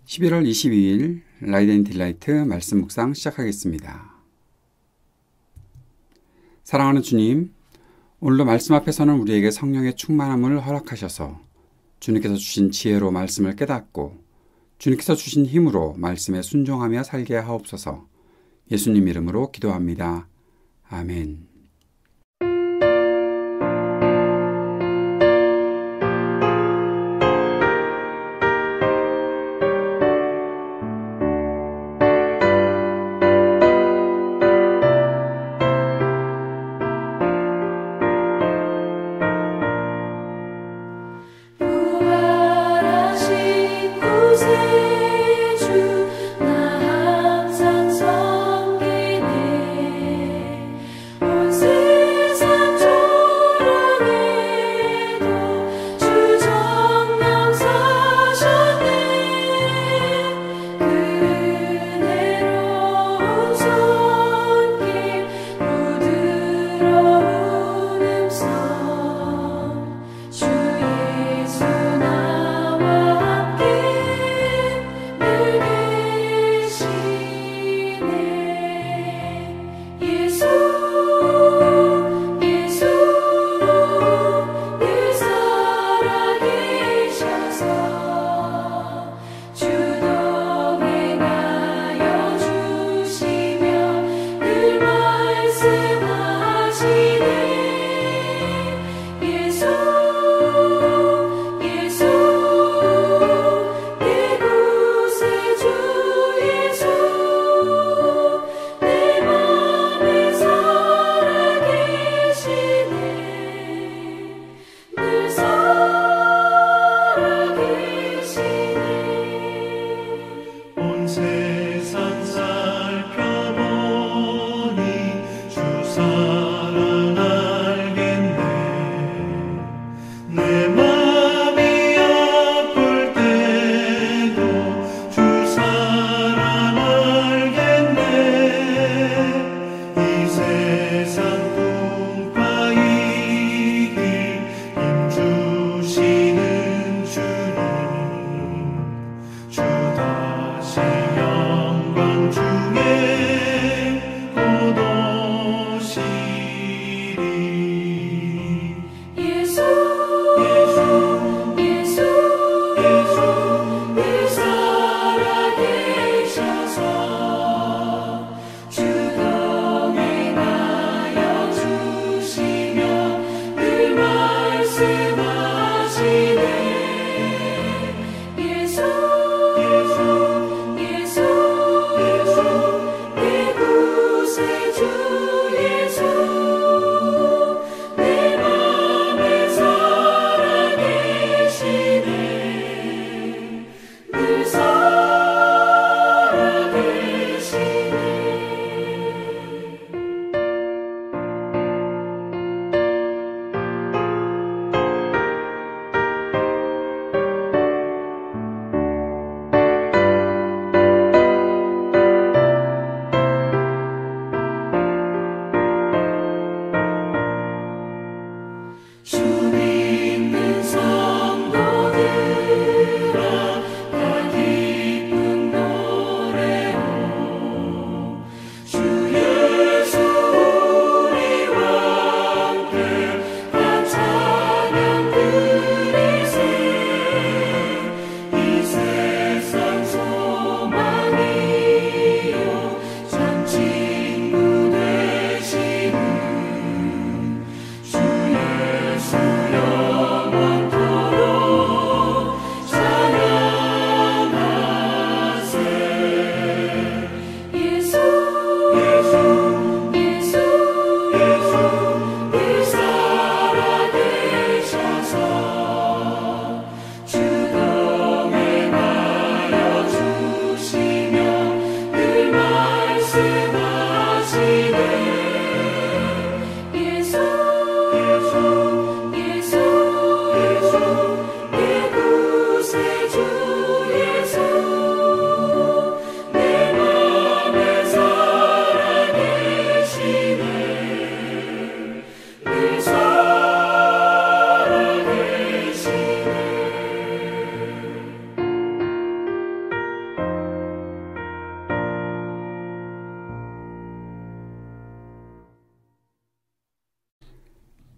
11월 22일 라이트 앤 딜라이트 말씀 묵상 시작하겠습니다. 사랑하는 주님, 오늘도 말씀 앞에서는 우리에게 성령의 충만함을 허락하셔서 주님께서 주신 지혜로 말씀을 깨닫고 주님께서 주신 힘으로 말씀에 순종하며 살게 하옵소서. 예수님 이름으로 기도합니다. 아멘. 온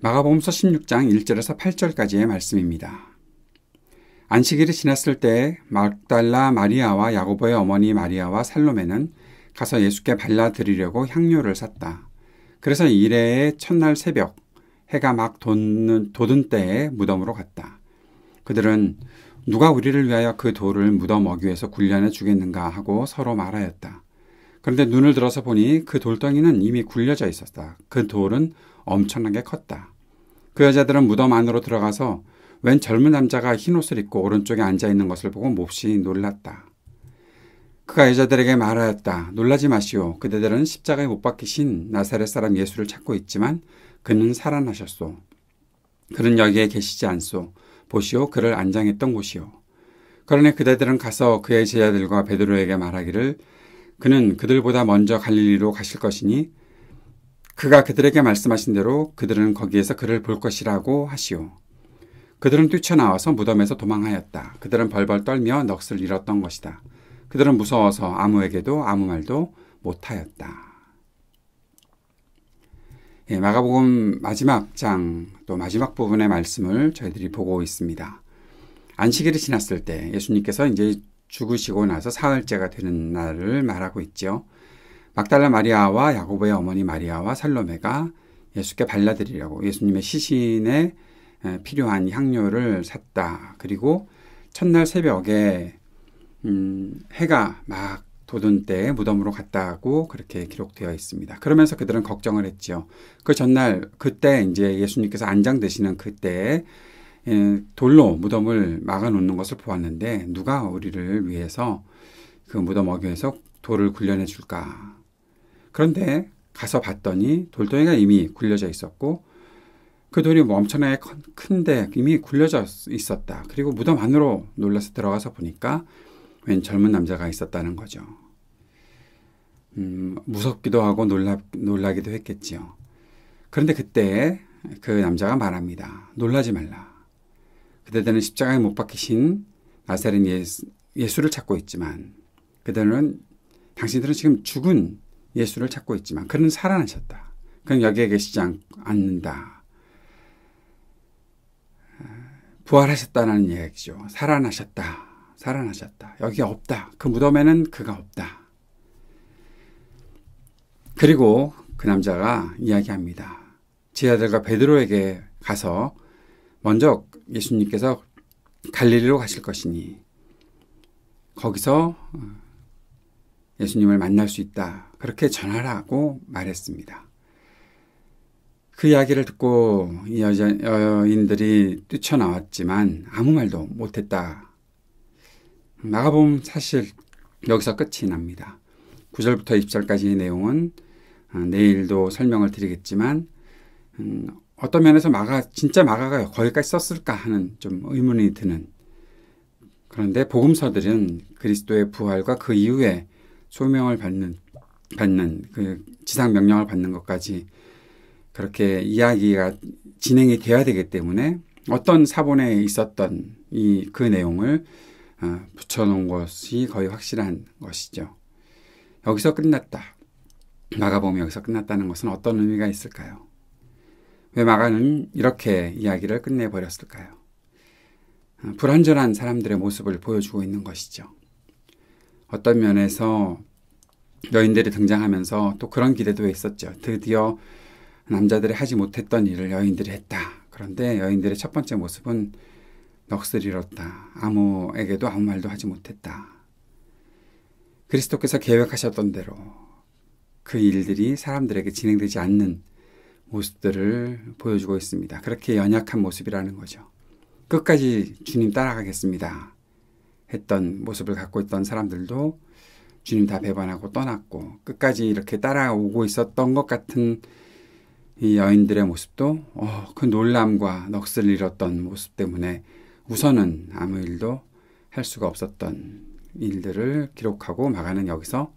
마가복음서 16장 1절에서 8절까지의 말씀입니다. 안식일이 지났을 때 막달라 마리아와 야고보의 어머니 마리아와 살로메는 가서 예수께 발라드리려고 향료를 샀다. 그래서 이레의 첫날 새벽 해가 막 돋은 때에 무덤으로 갔다. 그들은 누가 우리를 위하여 그 돌을 무덤 어귀에서 굴려내 주겠는가 하고 서로 말하였다. 그런데 눈을 들어서 보니 그 돌덩이는 이미 굴려져 있었다. 그 돌은 엄청나게 컸다. 그 여자들은 무덤 안으로 들어가서 웬 젊은 남자가 흰옷을 입고 오른쪽에 앉아있는 것을 보고 몹시 놀랐다. 그가 여자들에게 말하였다. 놀라지 마시오. 그대들은 십자가에 못 박히신 나사렛 사람 예수를 찾고 있지만 그는 살아나셨소. 그는 여기에 계시지 않소. 보시오. 그를 안장했던 곳이오. 그러나 그대들은 가서 그의 제자들과 베드로에게 말하기를 그는 그들보다 먼저 갈릴리로 가실 것이니 그가 그들에게 말씀하신 대로 그들은 거기에서 그를 볼 것이라고 하시오. 그들은 뛰쳐나와서 무덤에서 도망하였다. 그들은 벌벌 떨며 넋을 잃었던 것이다. 그들은 무서워서 아무에게도 아무 말도 못하였다. 마가복음 마지막 장 또 마지막 부분의 말씀을 저희들이 보고 있습니다. 안식일이 지났을 때 예수님께서 이제 죽으시고 나서 사흘째가 되는 날을 말하고 있죠. 막달라 마리아와 야고보의 어머니 마리아와 살로메가 예수께 발라드리려고 예수님의 시신에 필요한 향료를 샀다. 그리고 첫날 새벽에 해가 막 돋은 때에 무덤으로 갔다고 그렇게 기록되어 있습니다. 그러면서 그들은 걱정을 했죠. 그 전날 그때 이제 예수님께서 안장되시는 그때에 돌로 무덤을 막아놓는 것을 보았는데 누가 우리를 위해서 그 무덤 어귀에서 돌을 굴려내 줄까? 그런데 가서 봤더니 돌덩이가 이미 굴려져 있었고 그 돌이 엄청나게 큰데 이미 굴려져 있었다. 그리고 무덤 안으로 놀라서 들어가서 보니까 웬 젊은 남자가 있었다는 거죠. 무섭기도 하고 놀라기도 했겠지요. 그런데 그때 그 남자가 말합니다. 놀라지 말라. 그대들은 십자가에 못 박히신 나사렛 예수를 찾고 있지만 당신들은 지금 죽은 예수를 찾고 있지만 그는 살아나셨다. 그는 여기에 계시지 않는다. 부활하셨다는 얘기죠. 살아나셨다. 여기 없다. 그 무덤에는 그가 없다. 그리고 그 남자가 이야기합니다. 제자들과 베드로에게 가서 먼저 예수님께서 갈릴리로 가실 것이니 거기서 예수님을 만날 수 있다. 그렇게 전하라고 말했습니다. 그 이야기를 듣고 이 여인들이 뛰쳐나왔지만 아무 말도 못했다. 마가복음 사실 여기서 끝이 납니다. 9절부터 20절까지의 내용은 내일도 설명을 드리겠지만 어떤 면에서 진짜 마가가 거기까지 썼을까 하는 좀 의문이 드는, 그런데 복음서들은 그리스도의 부활과 그 이후에 소명을 받는 그 지상 명령을 받는 것까지 그렇게 이야기가 진행이 돼야 되기 때문에 어떤 사본에 있었던 그 내용을 붙여놓은 것이 거의 확실한 것이죠. 여기서 끝났다. 마가복음이 여기서 끝났다는 것은 어떤 의미가 있을까요? 왜 마가는 이렇게 이야기를 끝내버렸을까요? 불완전한 사람들의 모습을 보여주고 있는 것이죠. 어떤 면에서 여인들이 등장하면서 또 그런 기대도 있었죠. 드디어 남자들이 하지 못했던 일을 여인들이 했다. 그런데 여인들의 첫 번째 모습은 넋을 잃었다. 아무에게도 아무 말도 하지 못했다. 그리스도께서 계획하셨던 대로 그 일들이 사람들에게 진행되지 않는 모습들을 보여주고 있습니다. 그렇게 연약한 모습이라는 거죠. 끝까지 주님 따라가겠습니다 했던 모습을 갖고 있던 사람들도 주님 다 배반하고 떠났고, 끝까지 이렇게 따라오고 있었던 것 같은 이 여인들의 모습도 그 놀람과 넋을 잃었던 모습 때문에 우선은 아무 일도 할 수가 없었던 일들을 기록하고 마가는 여기서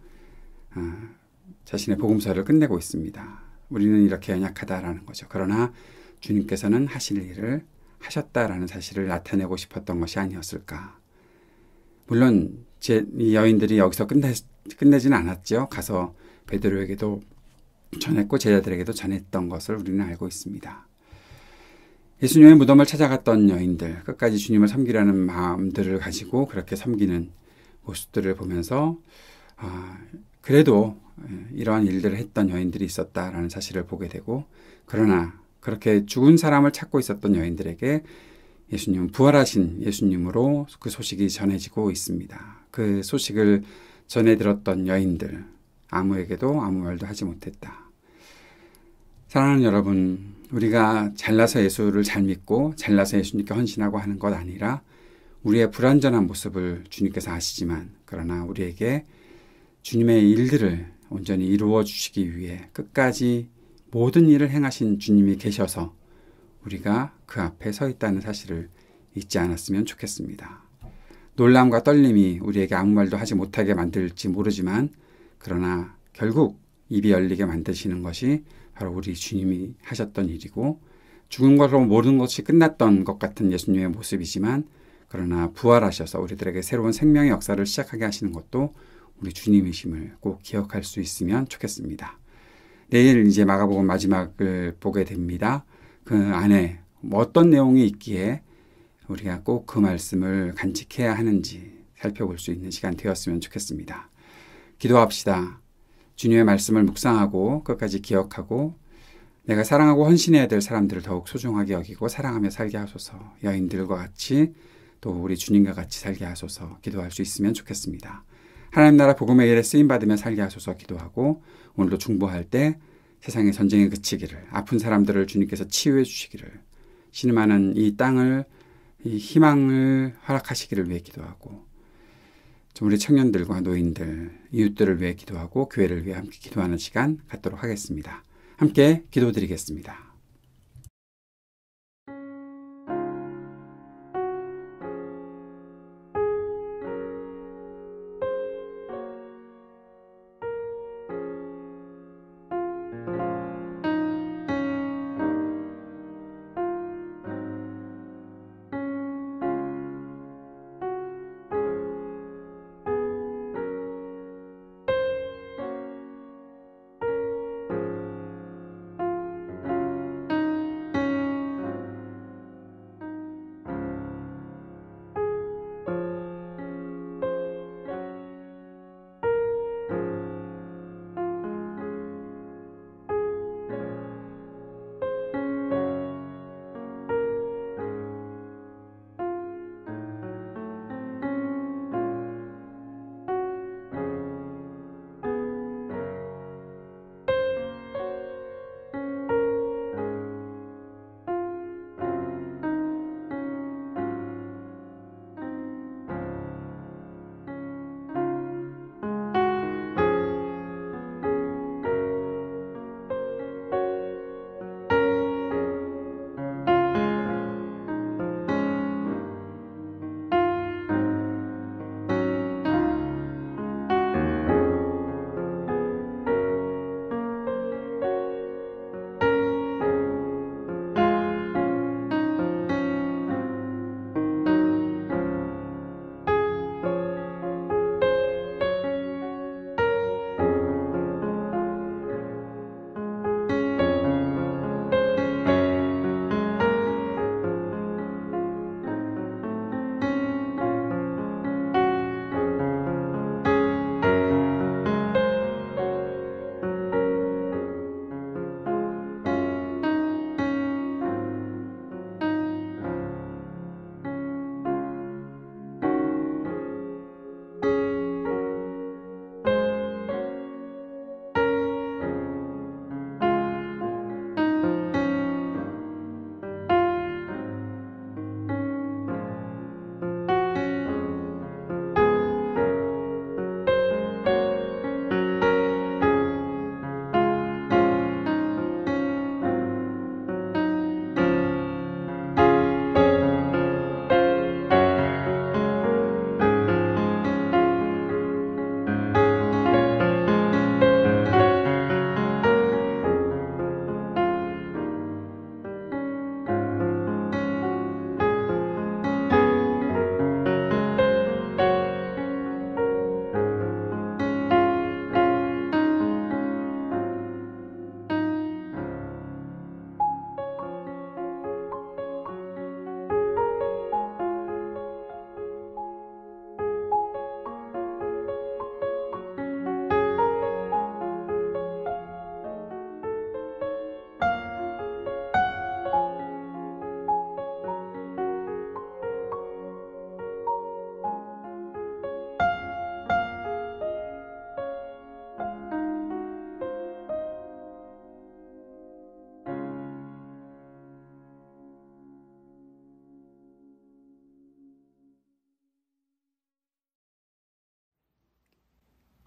자신의 복음서를 끝내고 있습니다. 우리는 이렇게 연약하다라는 거죠. 그러나 주님께서는 하실 일을 하셨다라는 사실을 나타내고 싶었던 것이 아니었을까. 물론 이 여인들이 여기서 끝내지는 않았죠. 가서 베드로에게도 전했고 제자들에게도 전했던 것을 우리는 알고 있습니다. 예수님의 무덤을 찾아갔던 여인들, 끝까지 주님을 섬기려는 마음들을 가지고 그렇게 섬기는 모습들을 보면서 그래도 이러한 일들을 했던 여인들이 있었다라는 사실을 보게 되고, 그러나 그렇게 죽은 사람을 찾고 있었던 여인들에게 예수님은 부활하신 예수님으로 그 소식이 전해지고 있습니다. 그 소식을 전해 들었던 여인들, 아무에게도 아무 말도 하지 못했다. 사랑하는 여러분, 우리가 잘나서 예수를 잘 믿고 잘나서 예수님께 헌신하고 하는 것 아니라 우리의 불완전한 모습을 주님께서 아시지만, 그러나 우리에게 주님의 일들을 온전히 이루어 주시기 위해 끝까지 모든 일을 행하신 주님이 계셔서 우리가 그 앞에 서 있다는 사실을 잊지 않았으면 좋겠습니다. 놀람과 떨림이 우리에게 아무 말도 하지 못하게 만들지 모르지만, 그러나 결국 입이 열리게 만드시는 것이 바로 우리 주님이 하셨던 일이고, 죽은 것으로 모든 것이 끝났던 것 같은 예수님의 모습이지만, 그러나 부활하셔서 우리들에게 새로운 생명의 역사를 시작하게 하시는 것도 우리 주님이심을 꼭 기억할 수 있으면 좋겠습니다. 내일 이제 마가복음 마지막을 보게 됩니다. 그 안에 어떤 내용이 있기에 우리가 꼭 그 말씀을 간직해야 하는지 살펴볼 수 있는 시간 되었으면 좋겠습니다. 기도합시다. 주님의 말씀을 묵상하고 끝까지 기억하고 내가 사랑하고 헌신해야 될 사람들을 더욱 소중하게 여기고 사랑하며 살게 하소서. 여인들과 같이 또 우리 주님과 같이 살게 하소서. 기도할 수 있으면 좋겠습니다. 하나님 나라 복음의 일에 쓰임받으며 살게 하소서 기도하고, 오늘도 중보할 때 세상의 전쟁이 그치기를, 아픈 사람들을 주님께서 치유해 주시기를, 신음하는 이 땅을, 이 희망을 허락하시기를 위해 기도하고, 우리 청년들과 노인들, 이웃들을 위해 기도하고 교회를 위해 함께 기도하는 시간 갖도록 하겠습니다. 함께 기도드리겠습니다.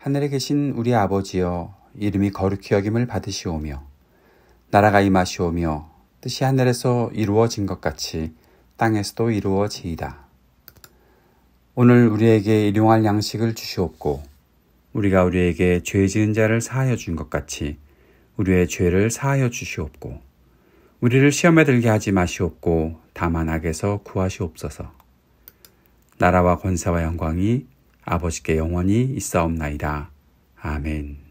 하늘에 계신 우리 아버지여, 이름이 거룩히 여김을 받으시오며 나라가 임하시오며 뜻이 하늘에서 이루어진 것 같이 땅에서도 이루어지이다. 오늘 우리에게 일용할 양식을 주시옵고 우리가 우리에게 죄 지은 자를 사하여 준 것 같이 우리의 죄를 사하여 주시옵고 우리를 시험에 들게 하지 마시옵고 다만 악에서 구하시옵소서. 나라와 권세와 영광이 아버지께 영원히 있사옵나이다. 아멘.